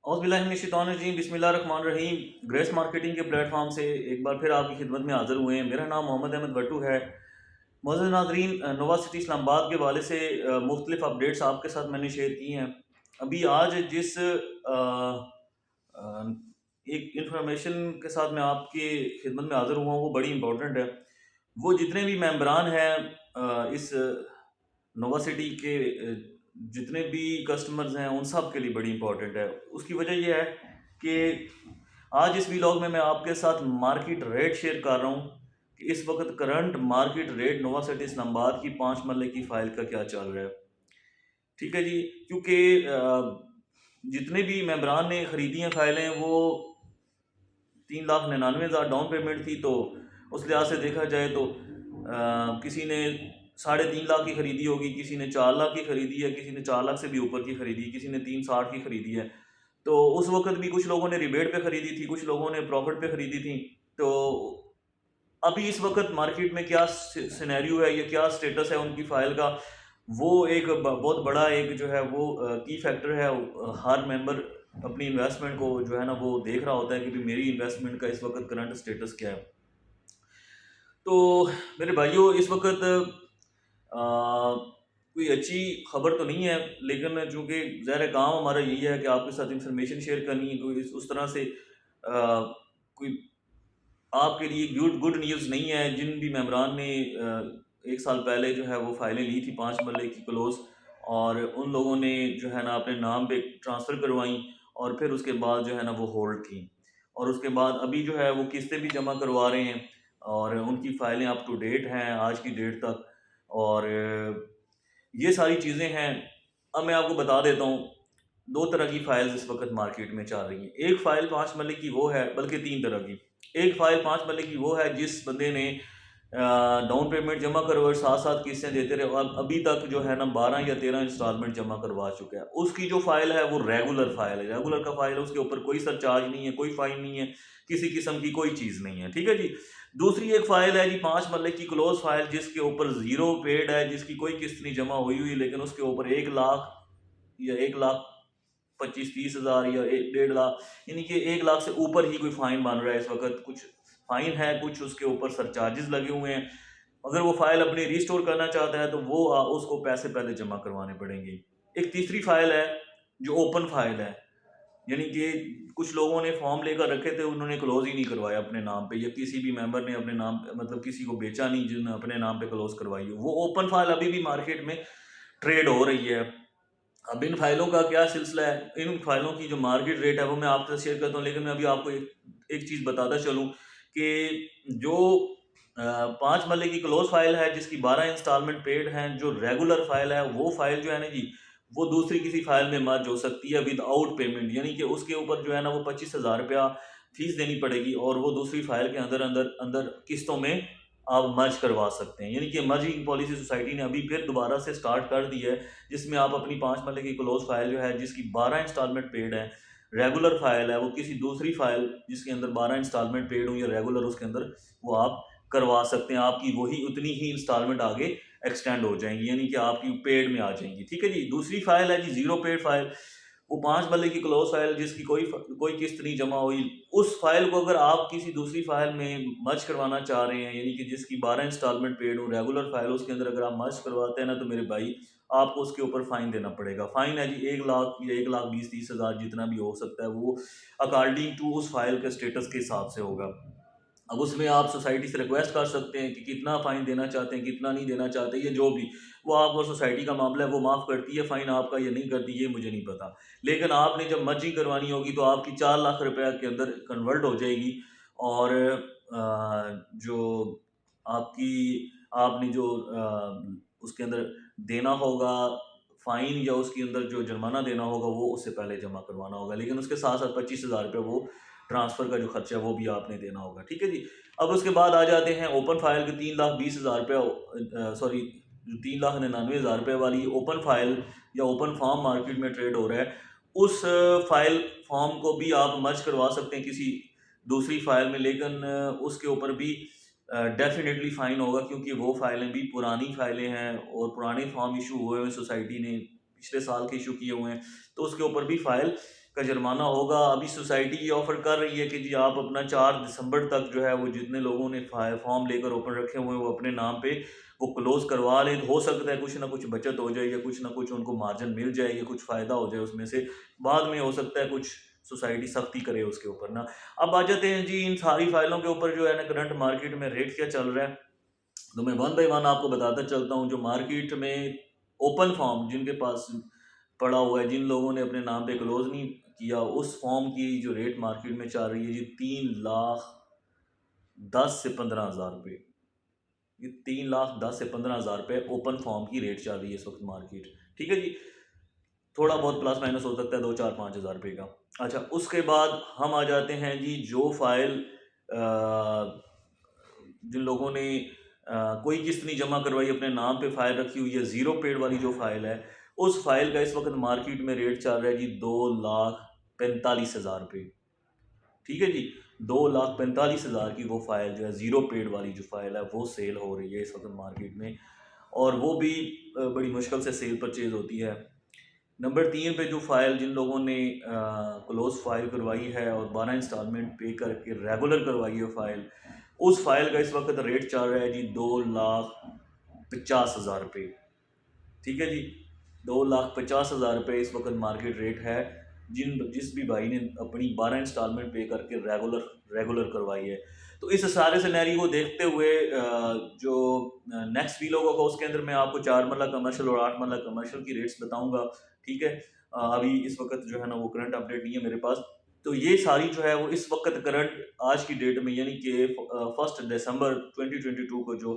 اعوذ باللہ من الشیطان الرجیم، بسم اللہ الرحمن الرحیم۔ گریس مارکیٹنگ کے پلیٹ فارم سے ایک بار پھر آپ کی خدمت میں حاضر ہوئے ہیں۔ میرا نام محمد احمد بٹو ہے۔ معزز ناظرین، نووا سٹی اسلام آباد کے حوالے سے مختلف اپڈیٹس آپ کے ساتھ میں نے شیئر کی ہیں۔ ابھی آج جس ایک انفارمیشن کے ساتھ میں آپ کی خدمت میں حاضر ہوا ہوں وہ بڑی امپورٹنٹ ہے۔ وہ جتنے بھی ممبران ہیں اس نووا سٹی کے، جتنے بھی کسٹمرز ہیں ان سب کے لیے بڑی امپورٹنٹ ہے۔ اس کی وجہ یہ ہے کہ آج اس ویلاگ میں آپ کے ساتھ مارکیٹ ریٹ شیئر کر رہا ہوں کہ اس وقت current market rate Nova city Islamabad کی 5 مرلے کی فائل کا کیا چل رہا ہے۔ ٹھیک ہے جی، کیونکہ جتنے بھی ممبران نے خریدی ہیں فائلیں وہ 3,99,000 ڈاؤن پیمنٹ تھی، تو اس لحاظ سے دیکھا جائے تو کسی نے 3.5 لاکھ کی خریدی ہوگی، کسی نے 4 لاکھ کی خریدی ہے، کسی نے 4 لاکھ سے بھی اوپر کی خریدی ہے، کسی نے 360 کی خریدی ہے۔ تو اس وقت بھی کچھ لوگوں نے ریبیٹ پہ خریدی تھی، کچھ لوگوں نے پروفٹ پہ خریدی تھی۔ تو ابھی اس وقت مارکیٹ میں کیا سینیریو ہے یا کیا سٹیٹس ہے ان کی فائل کا، وہ ایک بہت بڑا ایک جو ہے وہ کی فیکٹر ہے۔ ہر ممبر اپنی انویسٹمنٹ کو جو ہے نا وہ دیکھ رہا ہوتا ہے کہ میری انویسٹمنٹ کا اس وقت کرنٹ سٹیٹس کیا ہے۔ تو میرے بھائیوں، اس وقت کوئی اچھی خبر تو نہیں ہے، لیکن چونکہ ظاہر کام ہمارا یہی ہے کہ آپ کے ساتھ انفارمیشن شیئر کرنی ہے، کوئی اس طرح سے کوئی آپ کے لیے گڈ نیوز نہیں ہے۔ جن بھی ممبران نے 1 سال پہلے جو ہے وہ فائلیں لی تھی 5 مرلے کی کلوز، اور ان لوگوں نے جو ہے نا اپنے نام پہ ٹرانسفر کروائیں، اور پھر اس کے بعد جو ہے نا وہ ہولڈ تھیں، اور اس کے بعد ابھی جو ہے وہ قسطیں بھی جمع کروا رہے ہیں، اور ان کی فائلیں اپ ٹو ڈیٹ ہیں آج کی ڈیٹ تک۔ اور یہ ساری چیزیں ہیں۔ اب میں آپ کو بتا دیتا ہوں، 2 طرح کی فائلز اس وقت مارکیٹ میں چل رہی ہیں۔ ایک فائل 5 مرلے کی وہ ہے، بلکہ 3 طرح کی۔ ایک فائل 5 مرلے کی وہ ہے جس بندے نے ڈاؤن پیمنٹ جمع کروا ساتھ ساتھ قسطیں دیتے رہے، اور ابھی تک جو ہے نا 12 یا 13 انسٹالمنٹ جمع کروا چکا ہے۔ اس کی جو فائل ہے وہ ریگولر فائل ہے، ریگولر کا فائل ہے، اس کے اوپر کوئی سرچارج نہیں ہے، کوئی فائن نہیں ہے، کسی قسم کی کوئی چیز نہیں ہے۔ ٹھیک ہے جی۔ دوسری ایک فائل ہے جی 5 مرلے کی کلوز فائل، جس کے اوپر زیرو پیڈ ہے، جس کی کوئی قسط نہیں جمع ہوئی، لیکن اس کے اوپر 1 لاکھ یا 1,25,000 یا 1.5 لاکھ، یعنی کہ 1 لاکھ سے اوپر ہی کوئی فائن بن رہا ہے اس وقت۔ کچھ فائن ہے، کچھ اس کے اوپر سرچارجز لگے ہوئے ہیں۔ اگر وہ فائل اپنی ریسٹور کرنا چاہتا ہے تو وہ اس کو پیسے پہلے جمع کروانے پڑیں گے۔ ایک تیسری فائل ہے جو اوپن فائل ہے، یعنی کہ کچھ لوگوں نے فارم لے کر رکھے تھے، انہوں نے کلوز ہی نہیں کروایا اپنے نام پہ، یا کسی بھی ممبر نے اپنے نام پہ، مطلب کسی کو بیچا نہیں جن نے اپنے نام پہ کلوز کروائی ہو، وہ اوپن فائل ابھی بھی مارکیٹ میں ٹریڈ ہو رہی ہے۔ اب ان فائلوں کا کیا سلسلہ ہے، ان فائلوں کی جو مارکیٹ ریٹ ہے وہ میں آپ سے شیئر کرتا ہوں، لیکن میں ابھی آپ کو ایک چیز بتاتا چلوں کہ جو 5 مرلے کی کلوز فائل ہے جس کی 12 انسٹالمنٹ پیڈ ہیں، جو ریگولر فائل ہے وہ فائل جو ہے نا جی وہ دوسری کسی فائل میں مرج ہو سکتی ہے ود آؤٹ پیمنٹ، یعنی کہ اس کے اوپر جو ہے نا وہ 25,000 روپیہ فیس دینی پڑے گی، اور وہ دوسری فائل کے اندر قسطوں میں آپ مرج کروا سکتے ہیں۔ یعنی کہ مرجنگ پالیسی سوسائٹی نے ابھی پھر دوبارہ سے سٹارٹ کر دی ہے، جس میں آپ اپنی 5 مرلے کی کلوز فائل جو ہے جس کی 12 انسٹالمنٹ پیڈ ہے، ریگولر فائل ہے، وہ کسی دوسری فائل جس کے اندر 12 انسٹالمنٹ پیڈ ہوں یا ریگولر، اس کے اندر وہ آپ کروا سکتے ہیں۔ آپ کی وہی اتنی ہی انسٹالمنٹ آگے ایکسٹینڈ ہو جائیں گی، یعنی کہ آپ کی پیڈ میں آ جائیں گی۔ ٹھیک ہے جی۔ دوسری فائل ہے جی زیرو پیڈ فائل، وہ 5 مرلے کی کلوز فائل جس کی کوئی قسط نہیں جمع ہوئی۔ اس فائل کو اگر آپ کسی دوسری فائل میں مرج کروانا چاہ رہے ہیں، یعنی کہ جس کی 12 انسٹالمنٹ پیڈ ہو، ریگولر فائل، اس کے اندر اگر آپ مرج کرواتے ہیں نا تو میرے بھائی آپ کو اس کے اوپر فائن دینا پڑے گا۔ فائن ہے جی 1 لاکھ یا 1,20,30,000 جتنا بھی ہو سکتا ہے، وہ اکارڈنگ ٹو اس فائل کے سٹیٹس کے حساب سے ہوگا۔ اب اس میں آپ سوسائٹی سے ریکویسٹ کر سکتے ہیں کہ کتنا فائن دینا چاہتے ہیں، کتنا نہیں دینا چاہتے، یہ جو بھی وہ آپ کو سوسائٹی کا معاملہ ہے، وہ معاف کرتی ہے فائن آپ کا یا نہیں کرتی یہ مجھے نہیں پتا، لیکن آپ نے جب مرجنگ کروانی ہوگی تو آپ کی 4 لاکھ روپے کے اندر کنورٹ ہو جائے گی، اور جو آپ نے جو اس کے اندر دینا ہوگا فائن یا اس کے اندر جو جرمانہ دینا ہوگا وہ اس سے پہلے جمع کروانا ہوگا، لیکن اس کے ساتھ ساتھ 25,000 روپے وہ ٹرانسفر کا جو خرچہ ہے وہ بھی آپ نے دینا ہوگا۔ ٹھیک ہے جی۔ اب اس کے بعد آ جاتے ہیں اوپن فائل کے 3,20,000 روپے، سوری 3,99,000 روپے والی اوپن فائل یا اوپن فارم مارکیٹ میں ٹریڈ ہو رہا ہے۔ اس فائل فارم کو بھی آپ مرج کروا سکتے ہیں کسی دوسری فائل میں، لیکن اس کے اوپر بھی ڈیفینیٹلی فائن ہوگا، کیونکہ وہ فائلیں بھی پرانی فائلیں ہیں اور پرانے فارم ایشو ہوئے ہوئے سوسائٹی نے پچھلے سال کے ایشو کیے ہوئے ہیں، تو اس کے اوپر بھی فائل کا جرمانہ ہوگا. ابھی سوسائٹی یہ آفر کر رہی ہے کہ جی آپ اپنا 4 دسمبر تک جو ہے وہ جتنے لوگوں نے فارم لے کر اوپن رکھے ہوئے ہیں وہ اپنے نام پہ وہ کلوز کروا لیں. ہو سکتا ہے کچھ نہ کچھ بچت ہو جائے یا کچھ نہ کچھ ان کو مارجن مل جائے یا کچھ فائدہ ہو جائے اس میں سے. بعد میں ہو سکتا ہے کچھ سوسائٹی سختی کرے اس کے اوپر نا. اب آ جاتے ہیں جی ان ساری فائلوں کے اوپر جو ہے نا کرنٹ مارکیٹ میں ریٹ کیا چل رہا ہے. تو میں 1 بائی 1 آپ کو بتاتا چلتا ہوں. جو مارکیٹ میں اوپن فارم جن کے پاس پڑا ہوا ہے, جن لوگوں نے اپنے نام پہ کلوز نہیں کیا, اس فارم کی جو ریٹ مارکیٹ میں چل رہی ہے جی 3,10,000 سے 15,000 روپے. یہ 3,10,000 سے 15,000 روپے اوپن فارم کی ریٹ چل رہی ہے اس وقت مارکیٹ. ٹھیک ہے جی, تھوڑا بہت پلس مائنس ہو سکتا ہے 2,000-4,000-5,000 روپے کا. اچھا, اس کے بعد ہم آ جاتے ہیں جی جو فائل جن لوگوں نے کوئی قسط نہیں جمع کروائی اپنے نام پہ فائل رکھی ہوئی ہے, زیرو پیڈ والی جو فائل ہے, اس فائل کا اس وقت مارکیٹ میں ریٹ چل رہا ہے جی 2,45,000 روپے. ٹھیک ہے جی, 2,45,000 کی وہ فائل جو ہے زیرو پیڈ والی جو فائل ہے وہ سیل ہو رہی ہے اس وقت مارکیٹ میں, اور وہ بھی بڑی مشکل سے سیل پرچیز ہوتی ہے. نمبر 3 پہ جو فائل جن لوگوں نے کلوز فائل کروائی ہے اور 12 انسٹالمنٹ پے کر کے ریگولر کروائی ہے فائل, اس فائل کا اس وقت ریٹ چل رہا ہے جی 2,50,000 روپے. ٹھیک ہے جی, 2,50,000 روپے اس وقت مارکیٹ ریٹ ہے جس بھی بھائی نے اپنی 12 انسٹالمنٹ پے کر کے ریگولر کروائی ہے. تو اس سارے سینیریو کو دیکھتے ہوئے جو نیکسٹ ویلوگ ہوگا اس کے اندر میں آپ کو 4 مرلہ کمرشل اور 8 مرلہ کمرشل کی ریٹس بتاؤں گا. ٹھیک ہے, ابھی اس وقت جو ہے نا وہ کرنٹ اپڈیٹ نہیں ہے میرے پاس. تو یہ ساری جو ہے وہ اس وقت کرنٹ آج کی ڈیٹ میں یعنی کہ 1 دسمبر 2022 کو جو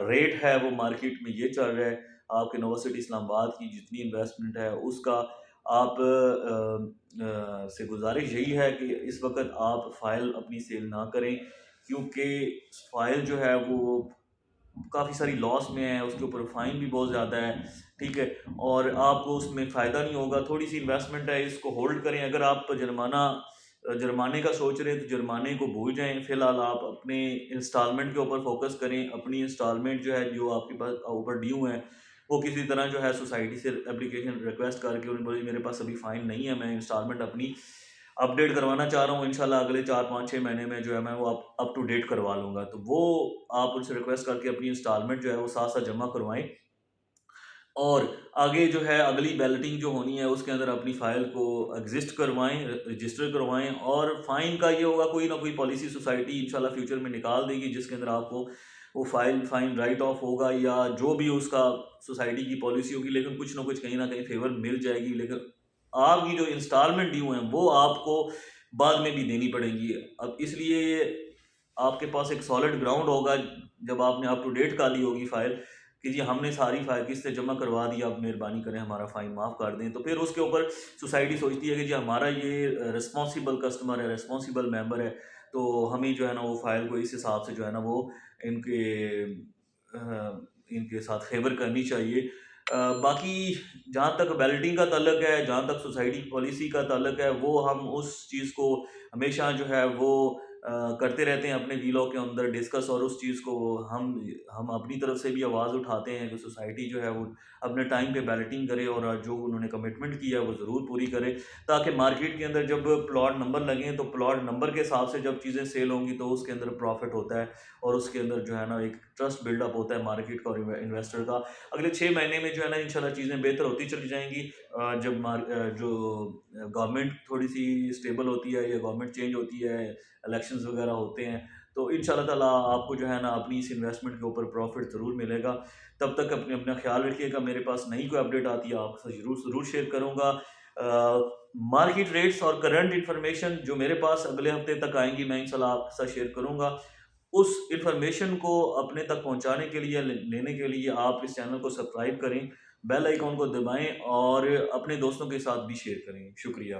ریٹ ہے وہ مارکیٹ میں یہ چل رہا ہے. آپ کے نووا سٹی اسلام آباد کی جتنی انویسٹمنٹ ہے اس کا آپ سے گزارش یہی ہے کہ اس وقت آپ فائل اپنی سیل نہ کریں, کیونکہ فائل جو ہے وہ کافی ساری لاس میں ہے, اس کے اوپر فائن بھی بہت زیادہ ہے. ٹھیک ہے, اور آپ کو اس میں فائدہ نہیں ہوگا. تھوڑی سی انویسٹمنٹ ہے, اس کو ہولڈ کریں. اگر آپ جرمانے کا سوچ رہے ہیں تو جرمانے کو بھول جائیں. فی الحال آپ اپنے انسٹالمنٹ کے اوپر فوکس کریں. اپنی انسٹالمنٹ جو ہے جو آپ کے پاس اوپر ڈیو ہیں وہ کسی طرح جو ہے سوسائٹی سے اپلیکیشن ریکویسٹ کر کے انہیں بولی میرے پاس ابھی فائن نہیں ہے, میں انسٹالمنٹ اپنی اپڈیٹ کروانا چاہ رہا ہوں, انشاءاللہ اگلے 4-5-6 مہینے میں جو ہے میں وہ اپ ٹو ڈیٹ کروا لوں گا. تو وہ آپ ان سے ریکویسٹ کر کے اپنی انسٹالمنٹ جو ہے وہ ساتھ ساتھ جمع کروائیں, اور آگے جو ہے اگلی بیلٹنگ جو ہونی ہے اس کے اندر اپنی فائل کو ایگزسٹ کروائیں, رجسٹر کروائیں. اور فائن کا یہ ہوگا کوئی نہ کوئی پالیسی سوسائٹی انشاءاللہ فیوچر میں نکال دے گی جس کے اندر آپ کو وہ فائن رائٹ آف ہوگا یا جو بھی اس کا سوسائٹی کی پالیسی ہوگی, لیکن کچھ نہ کچھ کہیں نہ کہیں فیور مل جائے گی. لیکن آپ کی جو انسٹالمنٹ ڈیو ہیں وہ آپ کو بعد میں بھی دینی پڑیں گی. اب اس لیے آپ کے پاس ایک سالڈ گراؤنڈ ہوگا جب آپ نے اپ ٹو ڈیٹ کا لی ہوگی فائل کہ جی ہم نے ساری فائل قسطیں جمع کروا دی, آپ مہربانی کریں ہمارا فائن معاف کر دیں. تو پھر اس کے اوپر سوسائٹی سوچتی ہے کہ جی ہمارا یہ رسپانسیبل کسٹمر ہے, رسپانسیبل ممبر ہے, تو ہمیں جو ہے نا وہ فائل کو اس حساب سے جو ہے نا وہ ان کے ساتھ فیور کرنی چاہیے. باقی جہاں تک بیلٹنگ کا تعلق ہے, جہاں تک سوسائٹی پالیسی کا تعلق ہے, وہ ہم اس چیز کو ہمیشہ جو ہے وہ کرتے رہتے ہیں اپنے ویلاگ کے اندر ڈسکس, اور اس چیز کو ہم اپنی طرف سے بھی آواز اٹھاتے ہیں کہ سوسائٹی جو ہے وہ اپنے ٹائم پہ بیلٹنگ کرے اور جو انہوں نے کمٹمنٹ کیا ہے وہ ضرور پوری کرے, تاکہ مارکیٹ کے اندر جب پلاٹ نمبر لگیں تو پلاٹ نمبر کے حساب سے جب چیزیں سیل ہوں گی تو اس کے اندر پروفٹ ہوتا ہے, اور اس کے اندر جو ہے نا ایک ٹرسٹ بلڈ اپ ہوتا ہے مارکیٹ کا اور انویسٹر کا. اگلے 6 مہینے میں جو ہے نا انشاءاللہ چیزیں بہتر ہوتی چلی جائیں گی. جب جو گورنمنٹ تھوڑی سی اسٹیبل ہوتی ہے یا گورنمنٹ چینج ہوتی ہے, الیکشنز وغیرہ ہوتے ہیں, تو انشاءاللہ تعالیٰ آپ کو جو ہے نا اپنی اس انویسٹمنٹ کے اوپر پروفٹ ضرور ملے گا. تب تک اپنا خیال رکھیے گا. میرے پاس نئی کوئی اپڈیٹ آتی ہے آپ سے ضرور شیئر کروں گا. مارکیٹ ریٹس اور کرنٹ انفارمیشن جو میرے پاس اگلے ہفتے تک آئیں گی میں انشاءاللہ آپ کے ساتھ شیئر کروں گا. اس انفارمیشن کو اپنے تک پہنچانے کے لیے لینے کے لیے آپ اس چینل کو سبسکرائب کریں, بیل آئیکن کو دبائیں اور اپنے دوستوں کے ساتھ بھی شیئر کریں. شکریہ.